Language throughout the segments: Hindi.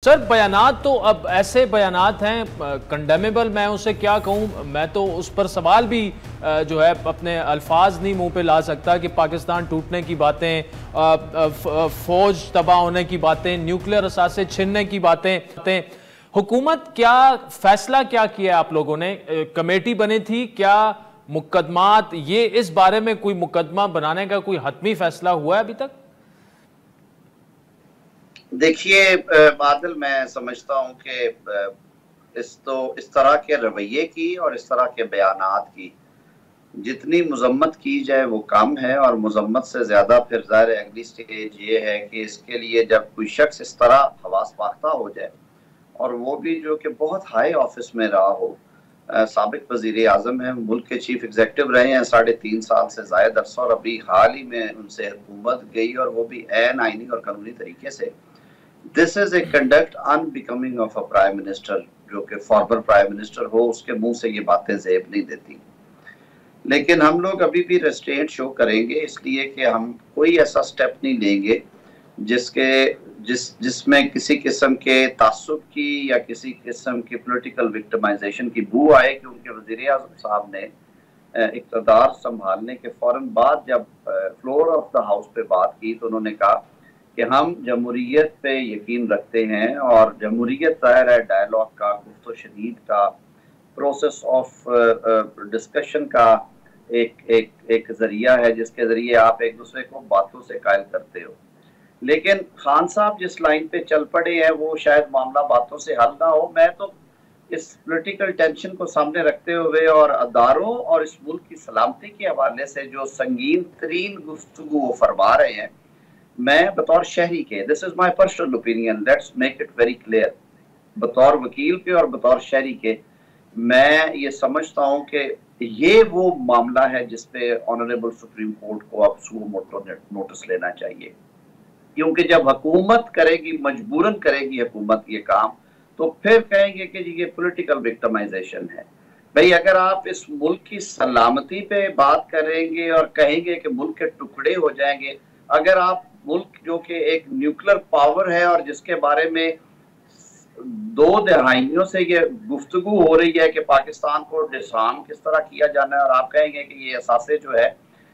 सर बयानात तो अब ऐसे बयानात हैं कंडेमेबल, मैं उसे क्या कहूं, मैं तो उस पर सवाल भी जो है अपने अल्फाज नहीं मुंह पे ला सकता कि पाकिस्तान टूटने की बातें, फौज तबाह होने की बातें, न्यूक्लियर असासे छीनने की बातें। हुकूमत क्या फैसला क्या किया आप लोगों ने? कमेटी बनी थी क्या? मुकदमात, ये इस बारे में कोई मुकदमा बनाने का कोई हतमी फैसला हुआ है अभी तक? देखिए बादल, मैं समझता हूं कि इस तरह के रवैये की और इस तरह के बयानात की जितनी मजम्मत की जाए वो कम है। और मजम्मत से ज़्यादा फिर ज़ाहिर अगली स्टेज ये है कि इसके लिए जब कोई शख्स इस तरह हवास पाख्ता हो जाए, और वो भी जो कि बहुत हाई ऑफिस में रहा हो, साबिक वजीर आजम है, मुल्क के चीफ एग्जीक्यूटिव रहे हैं 3.5 साल से ज़ायद अरसा, और अभी हाल ही में उनसे हुकूमत गई और वो भी ऐन आइनी और कानूनी तरीके से। This is a conduct unbecoming of a prime minister, जो कि फॉर्मर प्राइम मिनिस्टर हो, उसके मुंह से ये बातें ज़ेब नहीं देती। लेकिन हम लोग अभी भी रेस्ट्रेंट शो करेंगे, इसलिए कि हम कोई ऐसा स्टेप नहीं लेंगे जिसमें किसी किस्म के तासुब की या किसी किस्म की पॉलिटिकल विक्टिमाइजेशन की बू आए। कि उनके वज़ीर आज़म साहब ने इक़्तिदार संभालने के फौरन बाद जब फ्लोर ऑफ द हाउस पे बात की, तो उन्होंने कहा कि हम जमहूरियत पे यकीन रखते हैं, और जमहूरियत ज़ाहिर है डायलॉग का, गुफ्तो शनीद का, प्रोसेस ऑफ डिस्कशन का एक एक एक जरिया है जिसके जरिए आप एक दूसरे को बातों से कायल करते हो। लेकिन खान साहब जिस लाइन पे चल पड़े हैं वो शायद मामला बातों से हल ना हो। मैं तो इस पॉलिटिकल टेंशन को सामने रखते हुए और अदारों और इस मुल्क की सलामती के हवाले से जो संगीन तरीन गुफ्तगू वो फरमा रहे हैं, मैं बतौर शहरी के, this is my personal opinion, let's make it very clear, बतौर वकील के और बतौर शहरी के, मैं ये समझता हूँ कि ये वो मामला है जिसपे ऑनरेबल सुप्रीम कोर्ट को अब सुओ मोटो नोटिस लेना चाहिए। क्योंकि जब हुकूमत करेगी, मजबूरन करेगी हुकूमत ये काम, तो फिर कहेंगे कि जी ये पॉलिटिकल विक्टिमाइजेशन है। भाई, अगर आप इस मुल्क की सलामती पे बात करेंगे और कहेंगे कि मुल्क के टुकड़े हो जाएंगे, अगर आप मुल्क जो कि एक न्यूक्लियर पावर है और जिसके बारे में 2 दहाइयों से ये गुफ्तगू हो रही है कि पाकिस्तान को डिसआर्म किस तरह किया जाना है, और आप कहेंगे कि ये असासे जो है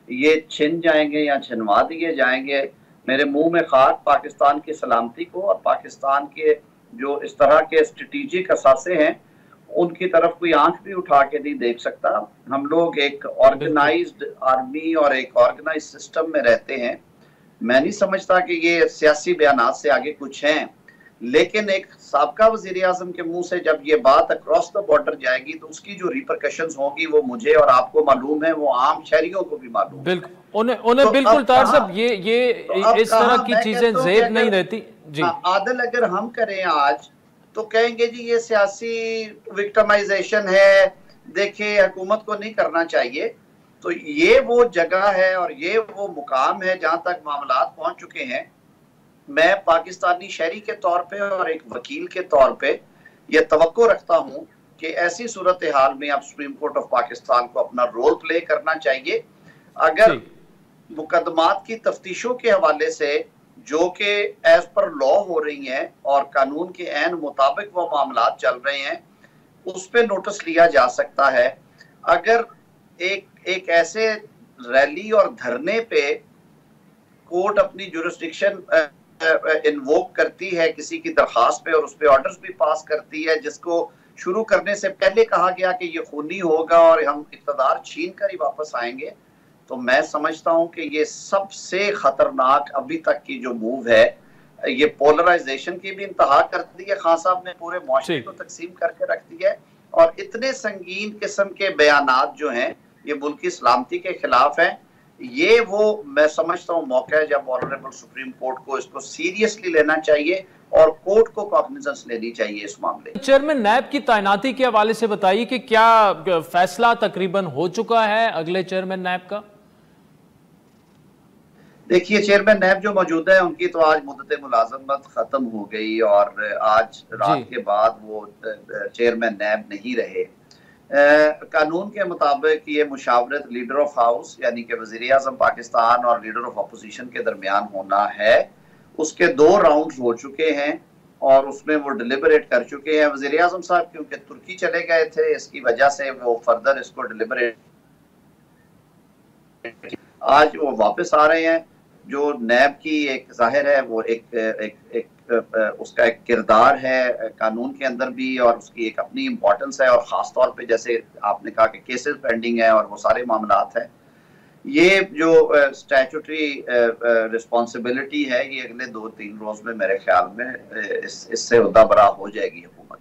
ये छिन जाएंगे या छिनवा दिए जाएंगे, मेरे मुंह में खाक पाकिस्तान की सलामती को। और पाकिस्तान के जो इस तरह के स्ट्रेटेजिक असासे हैं उनकी तरफ कोई आंख भी उठा के नहीं देख सकता। हम लोग एक ऑर्गेनाइज्ड आर्मी और एक ऑर्गेनाइज्ड सिस्टम में रहते हैं। मैं नहीं समझता कि ये सियासी बयानात से आगे कुछ हैं। लेकिन एक साबका वजीर आजम के मुंह से जब ये बात अक्रॉस द बॉर्डर जाएगी तो उसकी जो रिपरकशंस होंगी वो मुझे और आपको मालूम है, वो आम शहरियों को भी मालूम है। बिल्कुल, उन्हें तो बिल्कुल तार साहब, तो इस तरह की चीजें जेब नहीं रहती जी। आदल अगर हम करें आज तो कहेंगे जी ये सियासी विक्टिमाइजेशन है, देखिए हुकूमत को नहीं करना चाहिए। तो ये वो जगह है और ये वो मुकाम है जहां तक मामलात पहुंच चुके हैं। मैं पाकिस्तानी शहरी के तौर पे और एक वकील के तौर पे ये तवक्को रखता हूं कि ऐसी सूरत हाल में अब सुप्रीम कोर्ट ऑफ पाकिस्तान को अपना रोल प्ले करना चाहिए। अगर मुकदमात की तफ्तीशों के हवाले से जो कि एज पर लॉ हो रही हैं और कानून के ऐन मुताबिक वो मामलात चल रहे हैं, उस पे नोटिस लिया जा सकता है। अगर एक ऐसे रैली और धरने पे कोर्ट अपनी जुरिस्डिक्शन इन्वोक करती है किसी की दरखास्त पे और उस पे ऑर्डर्स भी पास करती है, जिसको शुरू करने से पहले कहा गया कि ये खूनी होगा और हम इक़्तिदार छीन कर ही वापस आएंगे, तो मैं समझता हूं कि ये सबसे खतरनाक अभी तक की जो मूव है, ये पोलराइजेशन की भी इंतहा कर दी है। खान साहब ने पूरे मुआशरे को तकसीम करके रख दिया है, और इतने संगीन किस्म के बयानात जो हैं ये मुल्क की सलामती के खिलाफ हैं। ये वो मैं समझता हूँ मौका है जब ऑनरेबल सुप्रीम कोर्ट को इसको सीरियसली लेना चाहिए और कोर्ट को कॉग्निजेंस लेनी चाहिए इस मामले। चेयरमैन नैब की तैनाती के हवाले से बताइए कि क्या फैसला तकरीबन हो चुका है अगले चेयरमैन नैब का? देखिए, चेयरमैन नैब जो मौजूद है उनकी तो आज मुद्दत मुलाजमत खत्म हो गई और आज रात के बाद वो चेयरमैन नैब नहीं रहे। कानून के मुताबिक ये मुशावरत लीडर ऑफ हाउस यानी कि वजीर आजम पाकिस्तान और लीडर ऑफ अपोजिशन के दरमियान होना है। उसके 2 राउंड हो चुके हैं और उसमें वो डिलिबरेट कर चुके हैं। वज़ीर आज़म साहब क्योंकि तुर्की चले गए थे, इसकी वजह से वो फर्दर इसको डिलिबरेट, आज वो वापस आ रहे हैं। जो नैब की एक जाहिर है वो उसका एक किरदार है कानून के अंदर भी, और उसकी एक अपनी इम्पोर्टेंस है, और ख़ास तौर पे जैसे आपने कहा कि केसेस पेंडिंग है और वो सारे मामलात हैं। ये जो स्टैट्यूटरी रिस्पॉन्सिबिलिटी है, ये अगले 2-3 रोज में मेरे ख्याल में इससे उदा बरा हो जाएगी हुकूमत।